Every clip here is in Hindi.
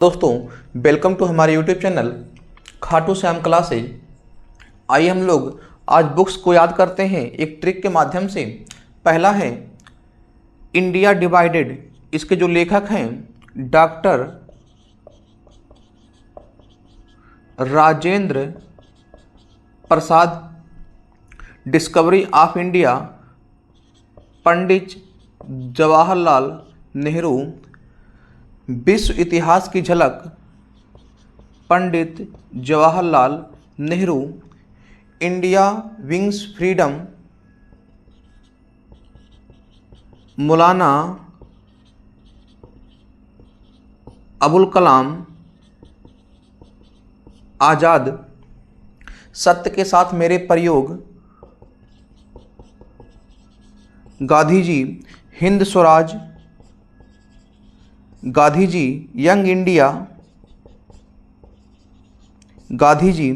दोस्तों, वेलकम टू हमारे YouTube channel Khatu Shyam classes. आइए हम लोग आज बुक्स को याद करते हैं एक ट्रिक के माध्यम से। पहला है इंडिया डिवाइडेड। इसके जो लेखक हैं doctor Rajendra Prasad. Discovery of India Pandit Jawaharlal Nehru. विश्व इतिहास की झलक Pandit Jawaharlal Nehru. India wings freedom Maulana Abul Kalam Azad. सत्य के साथ मेरे प्रयोग Gandhi ji. Hind Swaraj Gandhi ji. Young India Gandhi ji.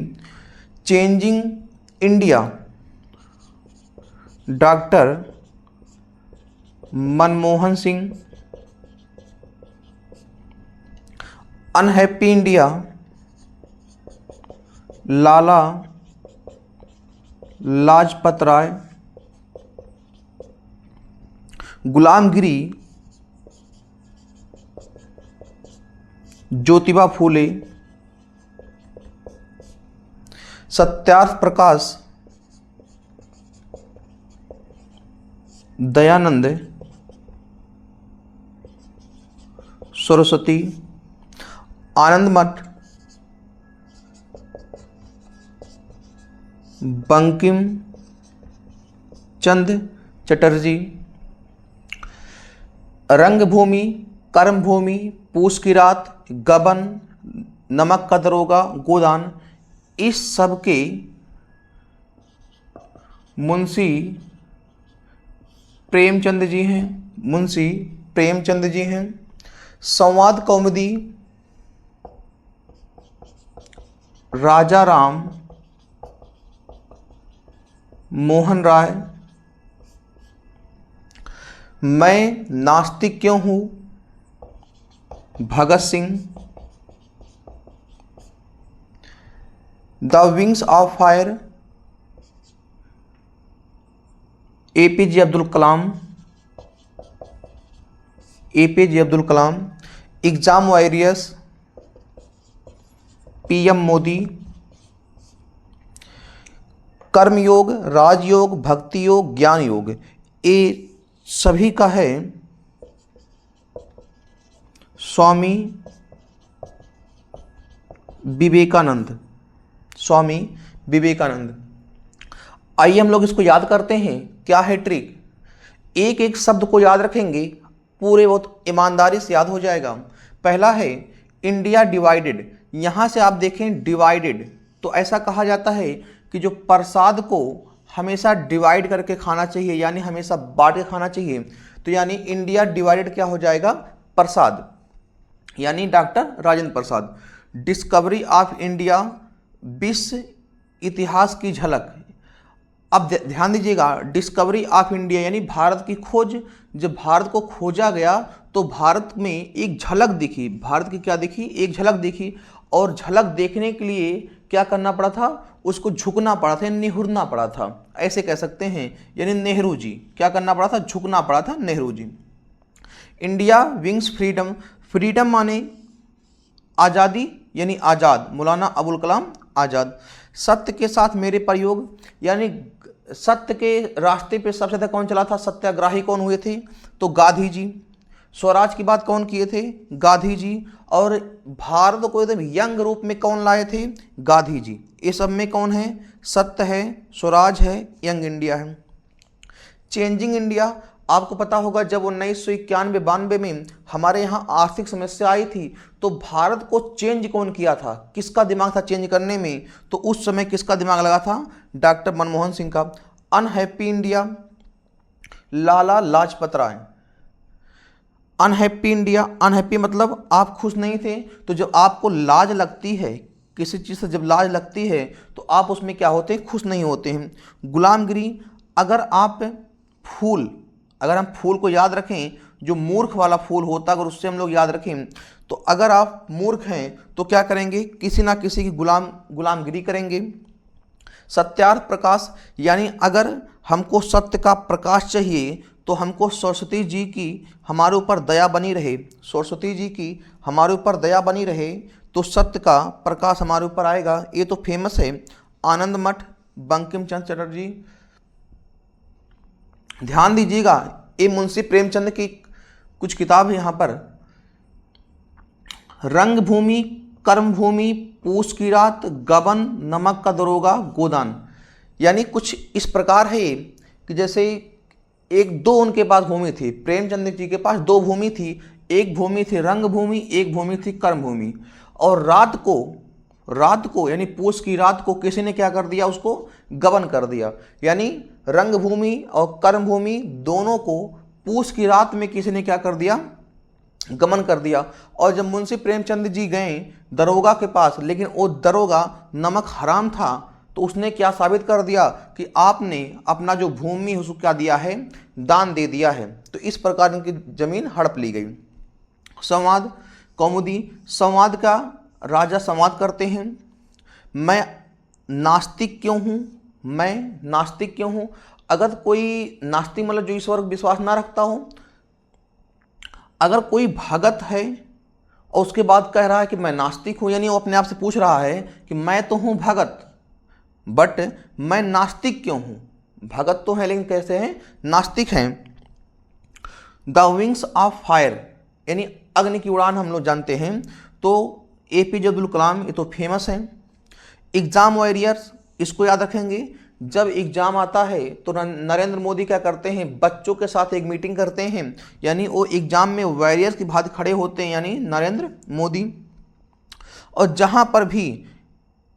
Changing India doctor Manmohan Singh. Unhappy India Lala Lajpat Rai. Gulamgiri Jyotiba फूले। सत्यार्थ प्रकाश दयानंद सरस्वती। आनंद मठ बंकिम चंद्र चटर्जी। रंगभूमि कर्मभूमि पूस की रात गबन नमक का दरोगा गोदान। इस सब के मुंशी प्रेमचंद जी हैं। मुंशी प्रेमचंद जी हैं। संवाद कौमुदी राजा राम मोहन राय। मैं नास्तिक क्यों हूँ Bhagat Singh. The wings of fire APJ Abdul Kalam. APJ Abdul Kalam. Exam warriors PM Modi. Karmayog Rajyog भक्ति योग ज्ञान योग। ये सभी का है स्वामी विवेकानंद। स्वामी विवेकानंद। आइए हम लोग इसको याद करते हैं। क्या है ट्रिक? एक एक शब्द को याद रखेंगे, पूरे बहुत ईमानदारी से याद हो जाएगा। पहला है इंडिया डिवाइडेड। यहाँ से आप देखें डिवाइडेड, तो ऐसा कहा जाता है कि जो प्रसाद को हमेशा डिवाइड करके खाना चाहिए, यानी हमेशा बांट के खाना चाहिए। तो यानी इंडिया डिवाइडेड क्या हो जाएगा? प्रसाद, यानी doctor Rajendra Prasad. Discovery of India विश्व इतिहास की झलक। अब ध्यान दीजिएगा, डिस्कवरी ऑफ इंडिया यानी भारत की खोज। जब भारत को खोजा गया तो भारत में एक झलक दिखी। भारत की क्या दिखी? एक झलक दिखी। और झलक देखने के लिए क्या करना पड़ा था? उसको झुकना पड़ा था, निहुरना पड़ा था, ऐसे कह सकते हैं। यानी नेहरू जी क्या करना पड़ा था? झुकना पड़ा था Nehru ji. India wings freedom. Freedom माने आज़ादी, यानी आज़ाद। मौलाना अबुल कलाम आज़ाद। सत्य के साथ मेरे प्रयोग, यानी सत्य के रास्ते पे सबसे ज़्यादा कौन चला था? सत्याग्रही कौन हुए थे? तो गांधी जी। स्वराज की बात कौन किए थे? गांधी जी। और भारत को एकदम यंग रूप में कौन लाए थे? गांधी जी। ये सब में कौन है? सत्य है, स्वराज है, यंग इंडिया है। चेंजिंग इंडिया, आपको पता होगा जब 1991-92 में हमारे यहाँ आर्थिक समस्या आई थी तो भारत को चेंज कौन किया था? किसका दिमाग था चेंज करने में? तो उस समय किसका दिमाग लगा था? डॉक्टर मनमोहन सिंह का। अनहैप्पी इंडिया लाला लाजपत राय। अनहैप्पी इंडिया, अनहैप्पी मतलब आप खुश नहीं थे। तो जब आपको लाज लगती है, किसी चीज़ से जब लाज लगती है तो आप उसमें क्या होते हैं? खुश नहीं होते हैं। गुलामगिरी, अगर हम फूल को याद रखें, जो मूर्ख वाला फूल होता है, अगर उससे हम लोग याद रखें तो अगर आप मूर्ख हैं तो क्या करेंगे, किसी ना किसी की गुलामगिरी करेंगे। सत्यार्थ प्रकाश, यानी अगर हमको सत्य का प्रकाश चाहिए तो हमको सरस्वती जी की हमारे ऊपर दया बनी रहे, सरस्वती जी की हमारे ऊपर दया बनी रहे तो सत्य का प्रकाश हमारे ऊपर आएगा। ये तो फेमस है। आनंद मठ, बंकिम चंद्र चटर्जी। ध्यान दीजिएगा, ये मुंशी प्रेमचंद की कुछ किताब है यहाँ पर। रंग भूमि, कर्म भूमि, पूस की रात, गबन, नमक का दरोगा, गोदान। यानी कुछ इस प्रकार है कि जैसे एक दो उनके पास भूमि थी, प्रेमचंद जी के पास दो भूमि थी। एक भूमि थी रंग भूमि, एक भूमि थी कर्म भूमि। और रात को यानी पूस की रात को किसी ने क्या कर दिया, उसको गबन कर दिया। यानी रंग भूमि और कर्म भूमि दोनों को पूस की रात में किसी ने क्या कर दिया, गमन कर दिया। और जब मुंशी प्रेमचंद जी गए दरोगा के पास, लेकिन वो दरोगा नमक हराम था, तो उसने क्या साबित कर दिया कि आपने अपना जो भूमि है उसको क्या दिया है, दान दे दिया है। तो इस प्रकार इनकी जमीन हड़प ली गई। संवाद, कौमुदी। संवाद का राजा संवाद करते हैं। मैं नास्तिक क्यों हूँ, मैं नास्तिक क्यों हूँ। अगर कोई नास्तिक मतलब जो ईश्वर विश्वास ना रखता हो, अगर कोई भगत है और उसके बाद कह रहा है कि मैं नास्तिक हूँ, यानी वो अपने आप से पूछ रहा है कि मैं तो हूँ भगत बट मैं नास्तिक क्यों हूँ। भगत तो है लेकिन कैसे हैं, नास्तिक हैं। द विंग्स ऑफ फायर, यानी अग्नि की उड़ान हम लोग जानते हैं, तो एपीजे अब्दुल कलाम, ये तो फेमस है। एग्जाम वॉरियर्स, इसको याद रखेंगे। जब एग्जाम आता है तो नरेंद्र मोदी क्या करते हैं, बच्चों के साथ एक मीटिंग करते हैं, यानी वो एग्जाम में वॉरियर्स की भांति खड़े होते हैं, यानी नरेंद्र मोदी। और जहाँ पर भी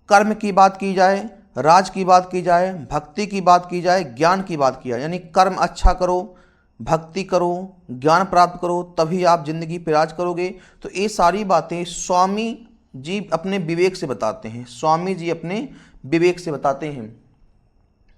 कर्म की बात की जाए, राज की बात की जाए, भक्ति की बात की जाए, ज्ञान की बात की जाए, यानी कर्म अच्छा करो, भक्ति करो, ज्ञान प्राप्त करो, तभी आप जिंदगी पे राज करोगे। तो ये सारी बातें स्वामी जी अपने विवेक से बताते हैं, स्वामी जी अपने विवेक से बताते हैं।